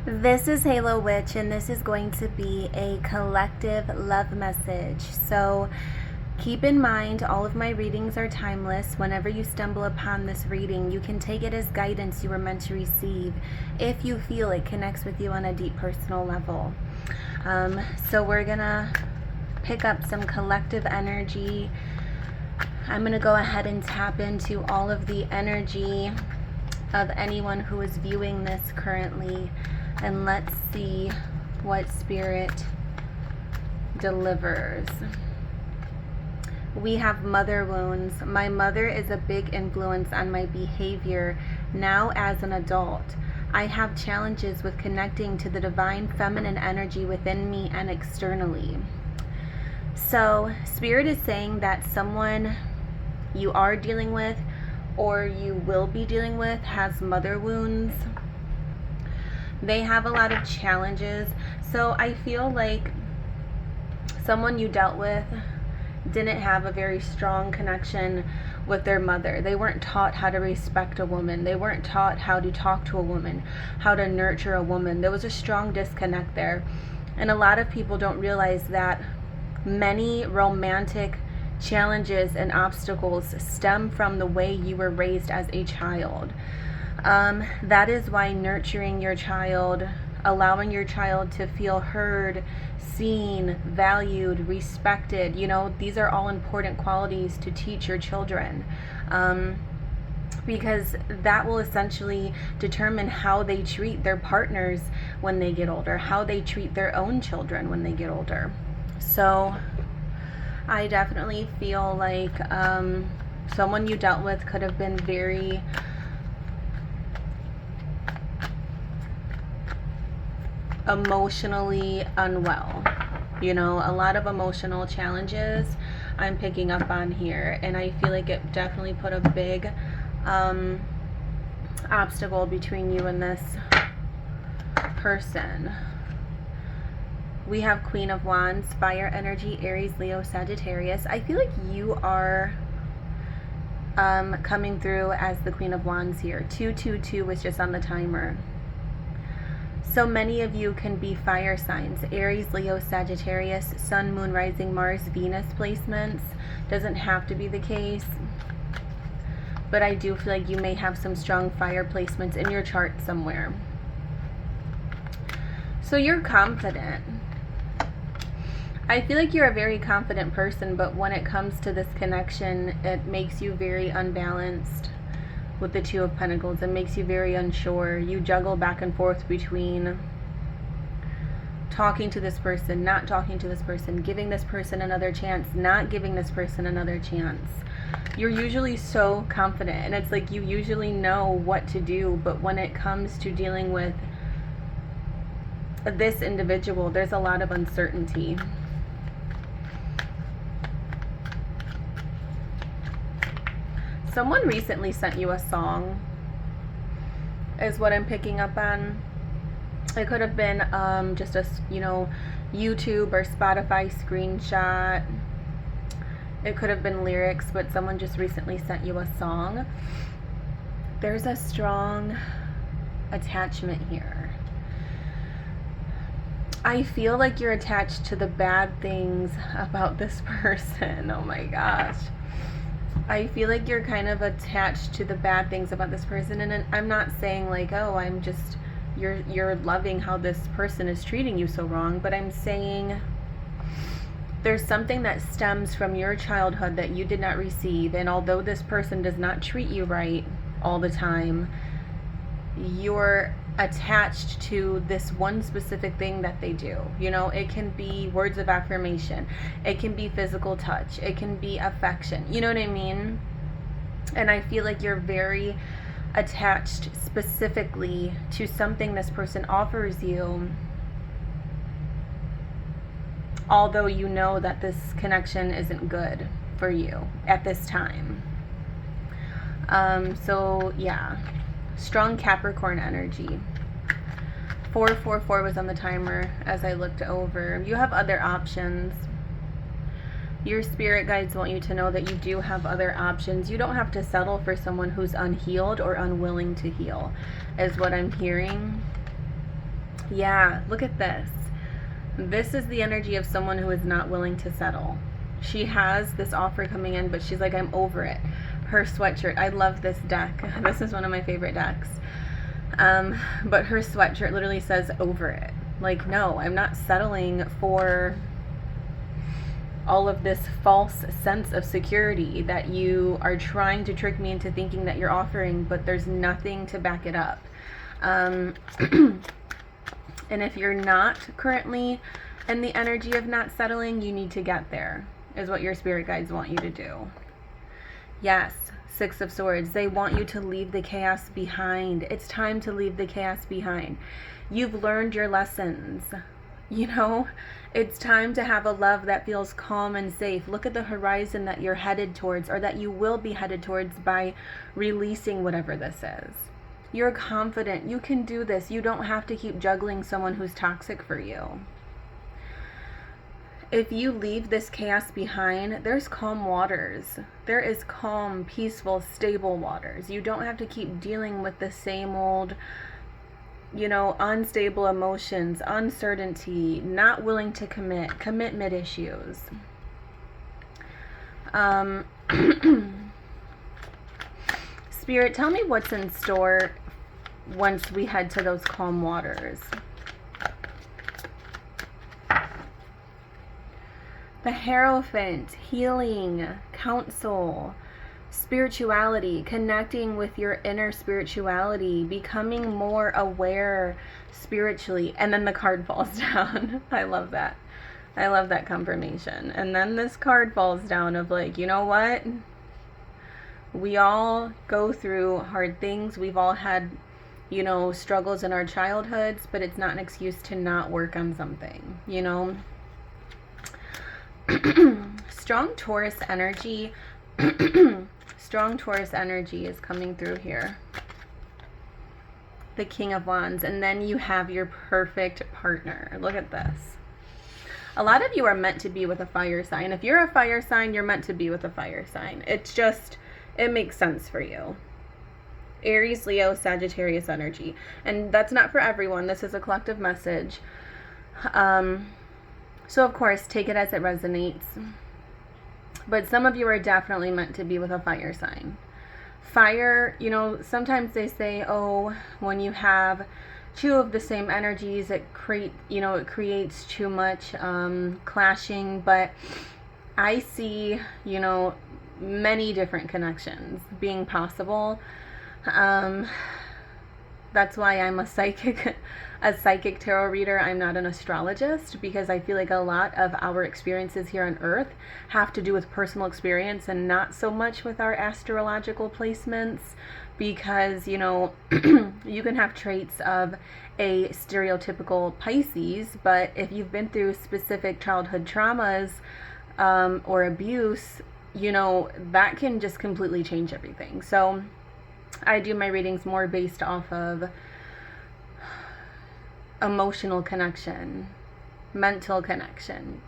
This is Halo Witch, and this is going to be a collective love message. So keep in mind, all of my readings are timeless. Whenever you stumble upon this reading, you can take it as guidance you were meant to receive if you feel it connects with you on a deep personal level. So we're gonna pick up some collective energy. I'm gonna go ahead and tap into all of the energy of anyone who is viewing this currently, and let's see what Spirit delivers. We have mother wounds. My mother is a big influence on my behavior now as an adult. I have challenges with connecting to the divine feminine energy within me and externally. So Spirit is saying that someone you are dealing with or you will be dealing with has mother wounds. They have a lot of challenges. So I feel like someone you dealt with didn't have a very strong connection with their mother. They weren't taught how to respect a woman. They weren't taught how to talk to a woman, how to nurture a woman. There was a strong disconnect there. And a lot of people don't realize that many romantic challenges and obstacles stem from the way you were raised as a child. That is why nurturing your child, allowing your child to feel heard, seen, valued, respected, these are all important qualities to teach your children. Because that will essentially determine how they treat their partners when they get older, how they treat their own children when they get older. So I definitely feel like someone you dealt with could have been very emotionally unwell. A lot of emotional challenges I'm picking up on here, and I feel like it definitely put a big obstacle between you and this person. We have Queen of Wands, fire energy, Aries, Leo, Sagittarius. I feel like you are coming through as the Queen of Wands here. 222 was just on the timer. So many of you can be fire signs. Aries, Leo, Sagittarius, Sun, Moon, Rising, Mars, Venus placements. Doesn't have to be the case. But I do feel like you may have some strong fire placements in your chart somewhere. So you're confident. I feel like you're a very confident person, but when it comes to this connection, it makes you very unbalanced with the Two of Pentacles. It makes you very unsure. You juggle back and forth between talking to this person, not talking to this person, giving this person another chance, not giving this person another chance. You're usually so confident, and it's like you usually know what to do, but when it comes to dealing with this individual, there's a lot of uncertainty. Someone recently sent you a song, is what I'm picking up on. It could have been just a, YouTube or Spotify screenshot. It could have been lyrics, but someone just recently sent you a song. There's a strong attachment here. I feel like you're attached to the bad things about this person. Oh my gosh. I feel like you're kind of attached to the bad things about this person, and I'm not saying like, oh, I'm just, you're loving how this person is treating you so wrong, but I'm saying there's something that stems from your childhood that you did not receive, and although this person does not treat you right all the time, you're attached to this one specific thing that they do. It can be words of affirmation, it can be physical touch, it can be affection, you know what I mean? And I feel like you're very attached specifically to something this person offers you, although you know that this connection isn't good for you at this time. So yeah, strong Capricorn energy. 444 was on the timer as I looked over. You have other options. Your spirit guides want you to know that you do have other options. You don't have to settle for someone who's unhealed or unwilling to heal, is what I'm hearing. Yeah, look at this. This is the energy of someone who is not willing to settle. She has this offer coming in, but she's like, I'm over it. Her sweatshirt, I love this deck. This is one of my favorite decks. But her sweatshirt literally says over it. Like, no, I'm not settling for all of this false sense of security that you are trying to trick me into thinking that you're offering, but there's nothing to back it up. And if you're not currently in the energy of not settling, you need to get there, is what your spirit guides want you to do. Yes, Six of Swords. They want you to leave the chaos behind. It's time to leave the chaos behind. You've learned your lessons. You know, it's time to have a love that feels calm and safe. Look at the horizon that you're headed towards, or that you will be headed towards by releasing whatever this is. You're confident. You can do this. You don't have to keep juggling someone who's toxic for you. If you leave this chaos behind, there's calm waters. There is calm, peaceful, stable waters. You don't have to keep dealing with the same old, unstable emotions, uncertainty, not willing to commitment issues. Spirit, tell me what's in store once we head to those calm waters. The Hierophant, healing, counsel, spirituality, connecting with your inner spirituality, becoming more aware spiritually. And then the card falls down. I love that. I love that confirmation. And then this card falls down of like, you know what? We all go through hard things. We've all had, struggles in our childhoods, but it's not an excuse to not work on something, Strong Taurus energy. Strong Taurus energy is coming through here. The King of Wands. And then you have your perfect partner. Look at this. A lot of you are meant to be with a fire sign. If you're a fire sign, you're meant to be with a fire sign. It makes sense for you. Aries, Leo, Sagittarius energy. And that's not for everyone. This is a collective message. So of course, take it as it resonates. But some of you are definitely meant to be with a fire sign. Fire, sometimes they say, oh, when you have two of the same energies, it creates too much clashing. But I see, many different connections being possible. That's why I'm a psychic tarot reader. I'm not an astrologist, because I feel like a lot of our experiences here on Earth have to do with personal experience and not so much with our astrological placements, because, you can have traits of a stereotypical Pisces, but if you've been through specific childhood traumas or abuse, that can just completely change everything. So I do my readings more based off of emotional connection, mental connection,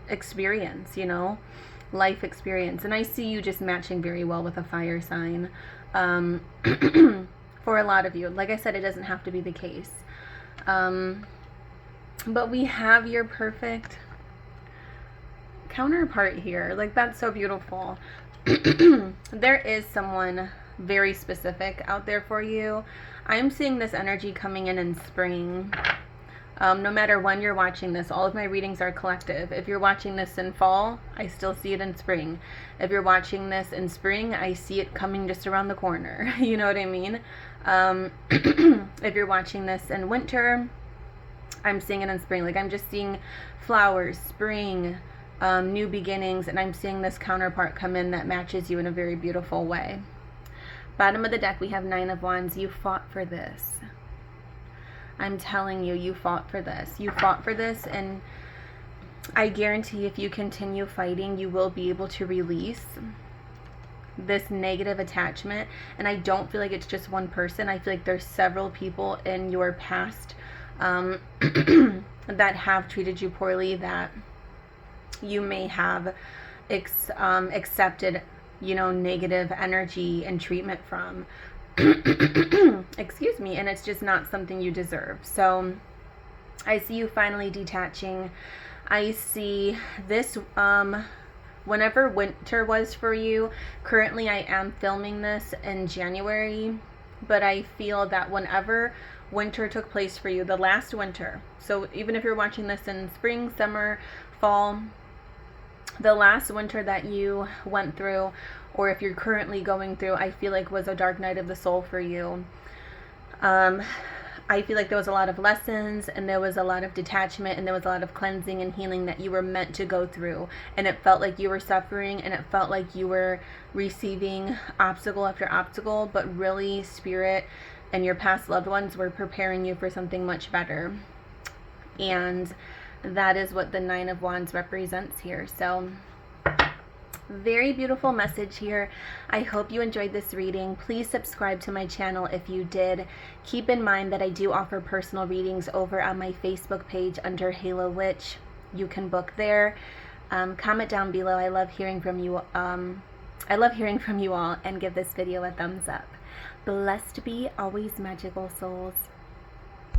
experience, life experience. And I see you just matching very well with a fire sign. For a lot of you, like I said, it doesn't have to be the case. But we have your perfect counterpart here. Like, that's so beautiful. There is someone very specific out there for you. I'm seeing this energy coming in spring. No matter when you're watching this, all of my readings are collective. If you're watching this in fall, I still see it in spring. If you're watching this in spring, I see it coming just around the corner. You know what I mean? If you're watching this in winter, I'm seeing it in spring. Like, I'm just seeing flowers, spring, new beginnings, and I'm seeing this counterpart come in that matches you in a very beautiful way. Bottom of the deck, we have Nine of Wands. You fought for this. I'm telling you, you fought for this. You fought for this, and I guarantee if you continue fighting, you will be able to release this negative attachment. And I don't feel like it's just one person. I feel like there's several people in your past that have treated you poorly, that you may have accepted, negative energy and treatment from. excuse me, and it's just not something you deserve. So I see you finally detaching. I see this, whenever winter was for you, currently I am filming this in January, but I feel that whenever winter took place for you, the last winter, so even if you're watching this in spring, summer, fall, the last winter that you went through, or if you're currently going through, I feel like was a dark night of the soul for you. I feel like there was a lot of lessons, and there was a lot of detachment, and there was a lot of cleansing and healing that you were meant to go through. And it felt like you were suffering, and it felt like you were receiving obstacle after obstacle, but really Spirit and your past loved ones were preparing you for something much better. And that is what the Nine of Wands represents here. So very beautiful message here. I hope you enjoyed this reading. Please subscribe to my channel if you did. Keep in mind that I do offer personal readings over on my Facebook page under Halo Witch. You can book there. Comment down below. I love hearing from you. I love hearing from you all, and give this video a thumbs up. Blessed be, always magical souls.